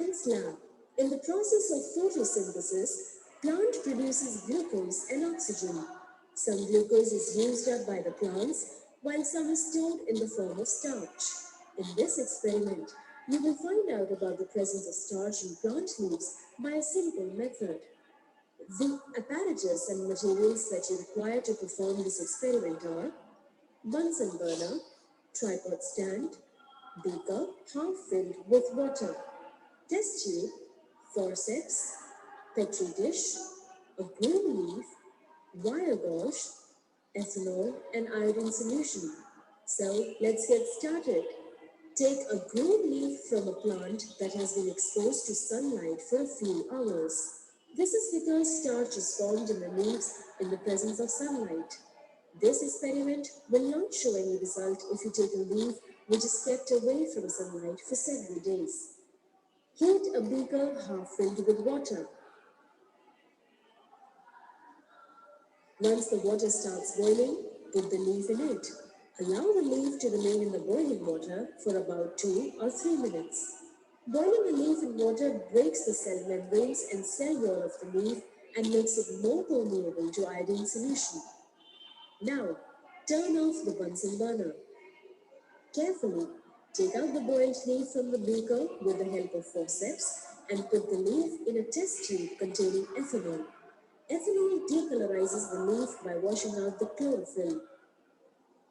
Science lab. In the process of photosynthesis, plant produces glucose and oxygen. Some glucose is used up by the plants, while some is stored in the form of starch. In this experiment, you will find out about the presence of starch in plant leaves by a simple method. The apparatus and materials that you require to perform this experiment are Bunsen burner, tripod stand, beaker half filled with water, test tube, forceps, petri dish, a green leaf, wire gauze, ethanol, and iodine solution. So let's get started. Take a green leaf from a plant that has been exposed to sunlight for a few hours. This is because starch is formed in the leaves in the presence of sunlight. This experiment will not show any result if you take a leaf which is kept away from sunlight for several days. Heat a beaker half filled with water. Once the water starts boiling, put the leaf in it. Allow the leaf to remain in the boiling water for about 2 or 3 minutes. Boiling a leaf in water breaks the cell membranes and cell wall of the leaf and makes it more permeable to iodine solution. Now, turn off the Bunsen burner. Carefully take out the boiled leaf from the beaker with the help of forceps and put the leaf in a test tube containing ethanol. Ethanol decolorizes the leaf by washing out the chlorophyll.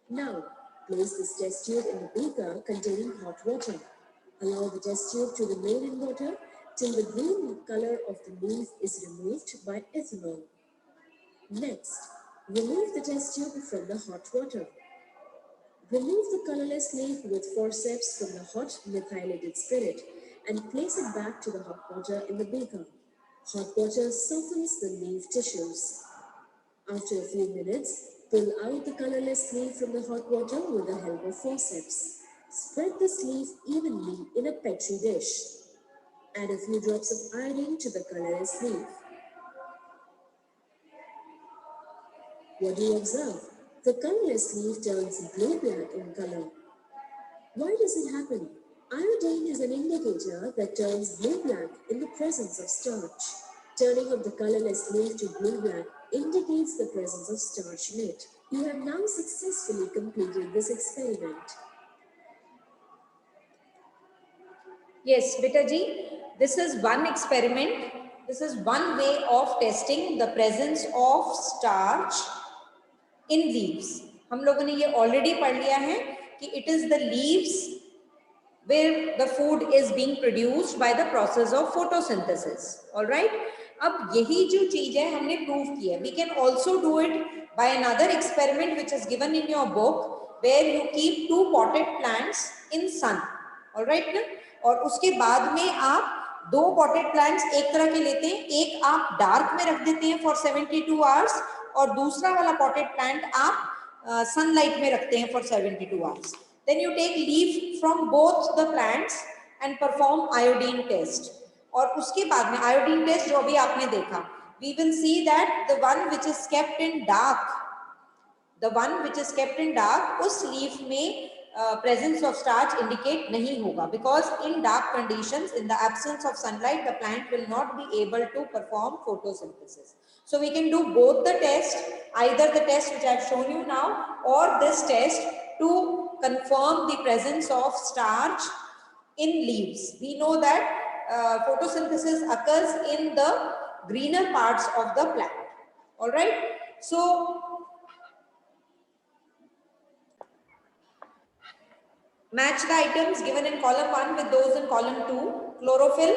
Now, place this test tube in a beaker containing hot water. Allow the test tube to remain in water till the green color of the leaf is removed by ethanol. Next, remove the test tube from the hot water. Remove the colorless leaf with forceps from the hot methylated spirit and place it back to the hot water in the beaker. Hot water softens the leaf tissues. After a few minutes, pull out the colorless leaf from the hot water with the help of forceps. Spread this leaf evenly in a petri dish. Add a few drops of iodine to the colorless leaf. What do you observe? The colorless leaf turns blue-black in color. Why does it happen? Iodine is an indicator that turns blue-black in the presence of starch. Turning of the colorless leaf to blue-black indicates the presence of starch in it. You have now successfully completed this experiment. Yes, Beta ji, this is one experiment. This is one way of testing the presence of starch in leaves. हम लोगों ने ये already पढ़ लिया है कि it is the leaves where the food is being produced by the process of photosynthesis. All right. अब यही जो चीज है हमने प्रूव की है. We can also do it by another experiment which is given in your book where you keep 2 potted plants in sun. All right ना? और उसके बाद में आप 2 potted plants एक तरह के लेते हैं, एक आप डार्क में रख देते हैं for 72 hours और दूसरा वाला potted plant आप सनलाइट में रखते हैं for 72 hours. Then you take leaf from both the plants and perform iodine test. और उसके बाद में iodine test जो अभी आपने देखा, we will see that the one which is kept in dark, उस leaf में presence of starch indicate नहीं होगा because in dark conditions, in the absence of sunlight, the plant will not be able to perform photosynthesis. So we can do both the test, either the test which I have shown you now or this test to confirm the presence of starch in leaves. We know that photosynthesis occurs in the greener parts of the plant. All right. So match the items given in column 1 with those in column 2. Chlorophyll.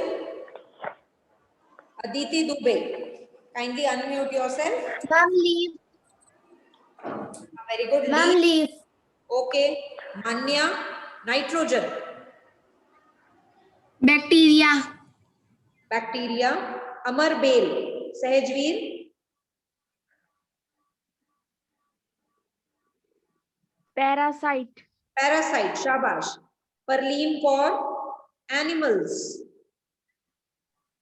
Aditi Dubey. Kindly unmute yourself. Ma'am, leaf. Very good. Ma'am, leaf. Okay. Manya. Nitrogen. Bacteria. Bacteria. Amar Bale. Sahajveer. Parasite. Parasite. Shabash. Perline Kaur. Animals.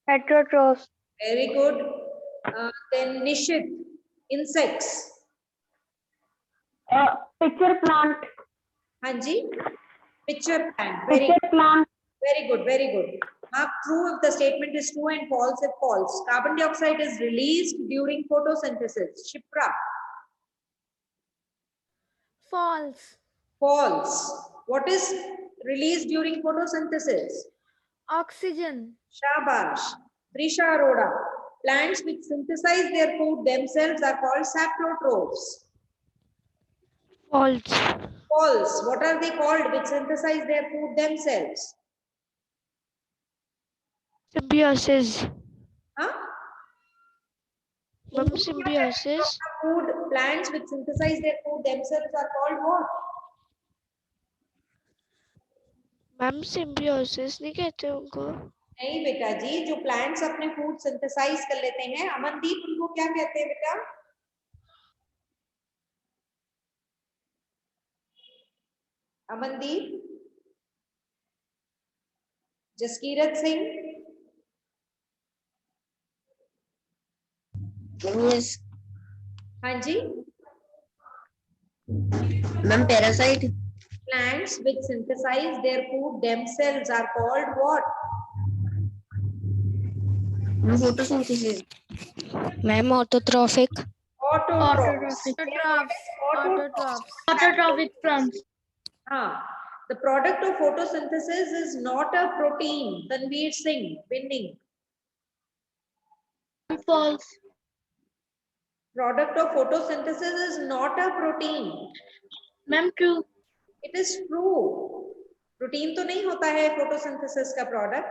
Heterotrophs. Very good. Then Nishit. Insects. Pitcher plant. Hanji. Pitcher plant. Very Pitcher plant. Very good, very good. Mark true if the statement is true and false if false. Carbon dioxide is released during photosynthesis. Shipra. False. False. What is released during photosynthesis? Oxygen. Shabash. Trisha Arora. Plants which synthesize their food themselves are called saprotrophs. False. False. What are they called which synthesize their food themselves? Symbiosis. Huh? Ma'am, symbiosis. Food plants which synthesize their food themselves are called what? Ma'am symbiosis नहीं कहते उनको? नहीं बेटा जी, जो plants अपने food synthesise कर लेते हैं, अमनदीप, उनको क्या कहते हैं बेटा? अमनदीप, जसकीरत सिंह, हाँ जी, ma'am parasite. plants which synthesize their food themselves are called what? Photosynthesis. Ma'am autotrophic. Autotrophs. Autotrophic plants. The product of photosynthesis is not a protein. Tanveer Singh, winning. False. Product of photosynthesis is not a protein. Ma'am true. It is true. Protein तो नहीं होता है photosynthesis का product,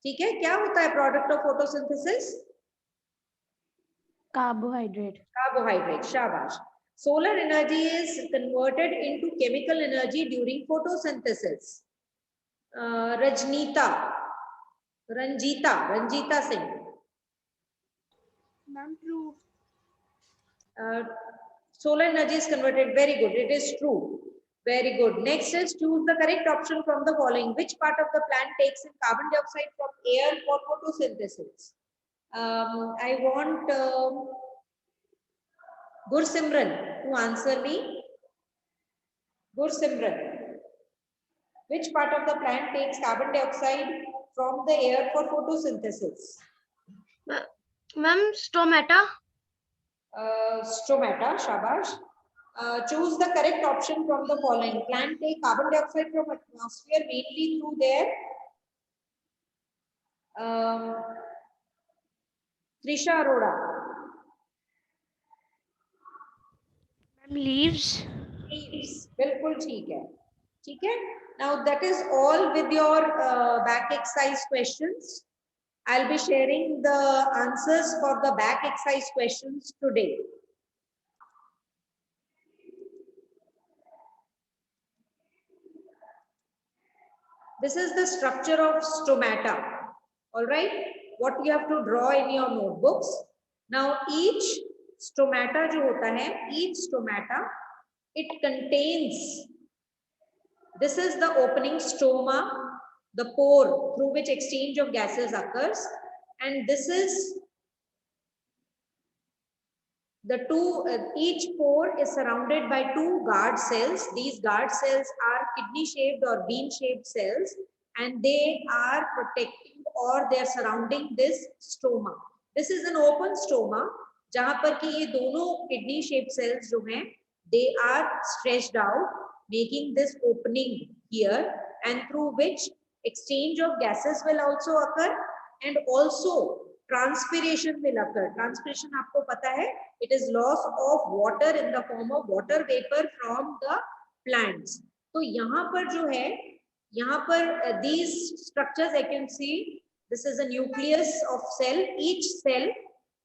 ठीक है? क्या होता है product of photosynthesis? Carbohydrate. Carbohydrate. शाबाश. Solar energy is converted into chemical energy during photosynthesis. Ranjita Singh. Ma'am true. Solar energy is converted. Very good. It is true. Very good. Next is choose the correct option from the following. Which part of the plant takes in carbon dioxide from air for photosynthesis? I want Gursimran to answer me. Gursimran. Which part of the plant takes carbon dioxide from the air for photosynthesis? Ma'am stomata. Stomata, shabash. Choose the correct option from the following. Plant take carbon dioxide from atmosphere mainly through their Trisha Arora. Leaves. Leaves. बिल्कुल ठीक है. ठीक है. Now that is all with your back exercise questions. I'll be sharing the answers for the back exercise questions today. This is the structure of stomata. All right. What you have to draw in your notebooks. Now each stomata जो होता है, each stomata, it contains. This is the opening stoma, the pore through which exchange of gases occurs, and this is the two. Each pore is surrounded by two guard cells. These guard cells are kidney-shaped or bean-shaped cells, and they are protecting or they are surrounding this stoma. This is an open stoma, जहाँ पर कि ये दोनों kidney-shaped cells जो हैं, they are stretched out, making this opening here, and through which exchange of gases will also occur, and also transpiration will occur. Transpiration आपको पता है, it is loss of water in the form of water vapor from the plants. तो यहाँ पर जो है, यहाँ पर these structures I can see, this is a nucleus of cell. Each cell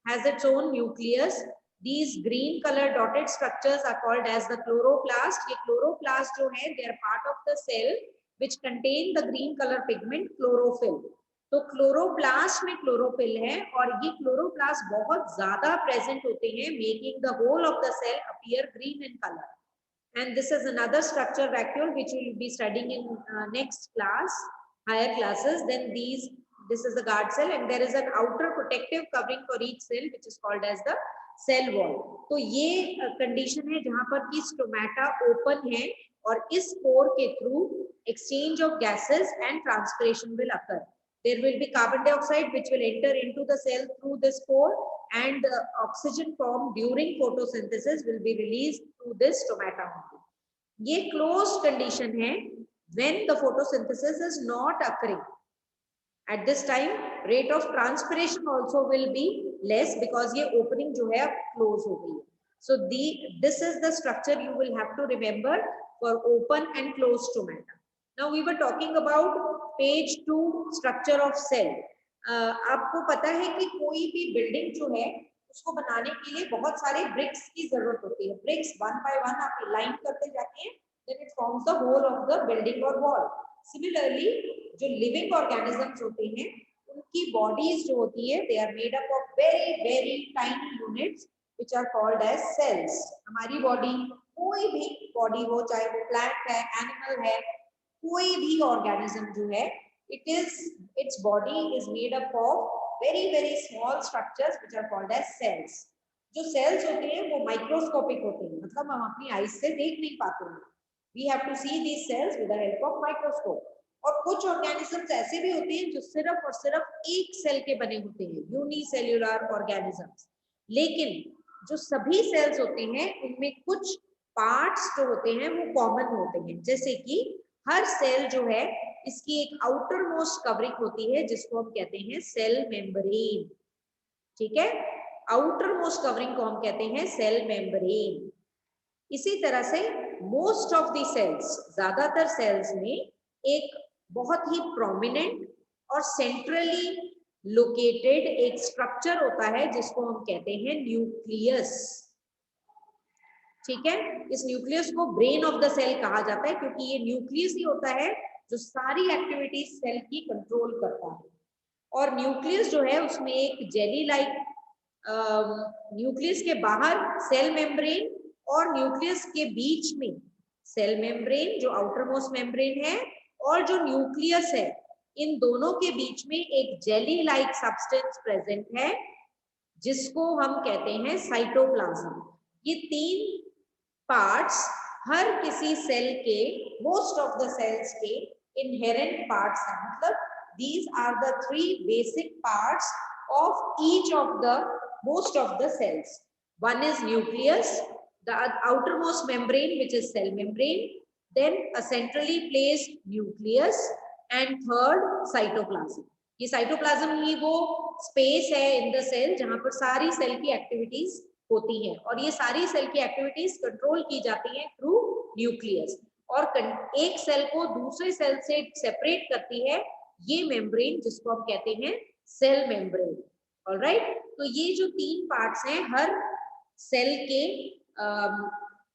has its own nucleus. These green color dotted structures are called as the chloroplast. ये chloroplast जो है, they are part of the cell which contain the green color pigment chlorophyll. तो chloroplast में chlorophyll है और ये chloroplast बहुत ज्यादा प्रेजेंट होते हैं, making the whole of the cell appear green in colour. And this is another structure vacuole which we will be studying in next class, higher classes. Then this is the guard cell and there is an outer protective covering for each cell which is called as the cell wall. तो ये condition है जहां पर कि stomata open है और इस pore के through exchange of gases and transpiration will occur. There will be carbon dioxide which will enter into the cell through this pore, and oxygen formed during photosynthesis will be released through this stomata only. ये closed condition है when the photosynthesis is not occurring. At this time rate of transpiration also will be less because ये opening जो है close हो गई है. So this is the structure you will have to remember for open and closed stomata. Now we were talking about page 2 structure of cell. आपको पता है कि कोई भी बिल्डिंग जो है उसको बनाने के लिए बहुत सारे ब्रिक्स की जरूरत होती है. ब्रिक्स वन बाय वन आप लाइन करते जाते हैं, then it forms the whole of the building or wall. Similarly, जो लिविंग ऑर्गेनिजम्स होते हैं उनकी बॉडीज जो होती है they are made up of very very tiny units which are called as cells. हमारी बॉडी, कोई भी बॉडी हो, चाहे वो प्लांट है, एनिमल है, कोई भी ऑर्गेनिज्म जो है, its body is made up of very very small structures which are called as cells. जो सेल्स होते हैं वो माइक्रोस्कोपिक होते हैं, मतलब हम अपनी आईज से देख नहीं पाते हैं. We have to see these cells with the help of microscope. और कुछ ऑर्गेनिजम्स ऐसे भी होते हैं जो सिर्फ और सिर्फ एक सेल के बने होते हैं, यूनिसेल्युलर ऑर्गेनिजम्स. लेकिन जो सभी सेल्स होते हैं उनमें कुछ पार्ट्स जो होते हैं वो कॉमन होते हैं. जैसे कि हर सेल जो है इसकी एक आउटर मोस्ट कवरिंग होती है जिसको हम कहते हैं सेल मेम्ब्रेन. ठीक है, आउटर मोस्ट कवरिंग को हम कहते हैं सेल मेम्ब्रेन. इसी तरह से मोस्ट ऑफ दी सेल्स, ज्यादातर सेल्स में एक बहुत ही प्रोमिनेंट और सेंट्रली लोकेटेड एक स्ट्रक्चर होता है जिसको हम कहते हैं न्यूक्लियस. ठीक है, इस न्यूक्लियस को ब्रेन ऑफ द सेल कहा जाता है क्योंकि ये न्यूक्लियस ही होता है जो सारी एक्टिविटीज सेल की कंट्रोल करता है. और न्यूक्लियस जो है उसमें एक जेली लाइक, न्यूक्लियस के बाहर सेल मेम्ब्रेन और न्यूक्लियस के बीच में सेल मेम्ब्रेन जो आउटर मोस्ट मेम्ब्रेन है और जो न्यूक्लियस है, इन दोनों के बीच में एक जेली लाइक सब्सटेंस प्रेजेंट है जिसको हम कहते हैं साइटोप्लाज्म. ये तीन पार्ट्स हर किसी सेल के, मोस्ट ऑफ द सेल्स के इनहेरेंट पार्ट्स हैं. मतलब these are the three basic parts of each of the most of the cells. One is nucleus, the outermost membrane which is cell membrane, then a centrally placed nucleus, and third cytoplasm. ये cytoplasm ही वो space है in the cell जहाँ पर सारी cell की activities होती हैं और ये सारी सेल की एक्टिविटीज कंट्रोल की जाती हैं थ्रू न्यूक्लियस. और एक सेल को दूसरे सेल से सेपरेट करती है ये मेम्ब्रेन जिसको हम कहते हैं सेल मेम्ब्रेन. ऑलराइट, तो ये जो तीन पार्ट्स हैं हर सेल के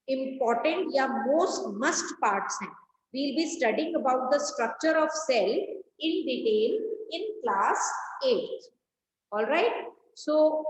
important या most must parts हैं. We'll be studying about the structure of cell in detail in class 8. All right. So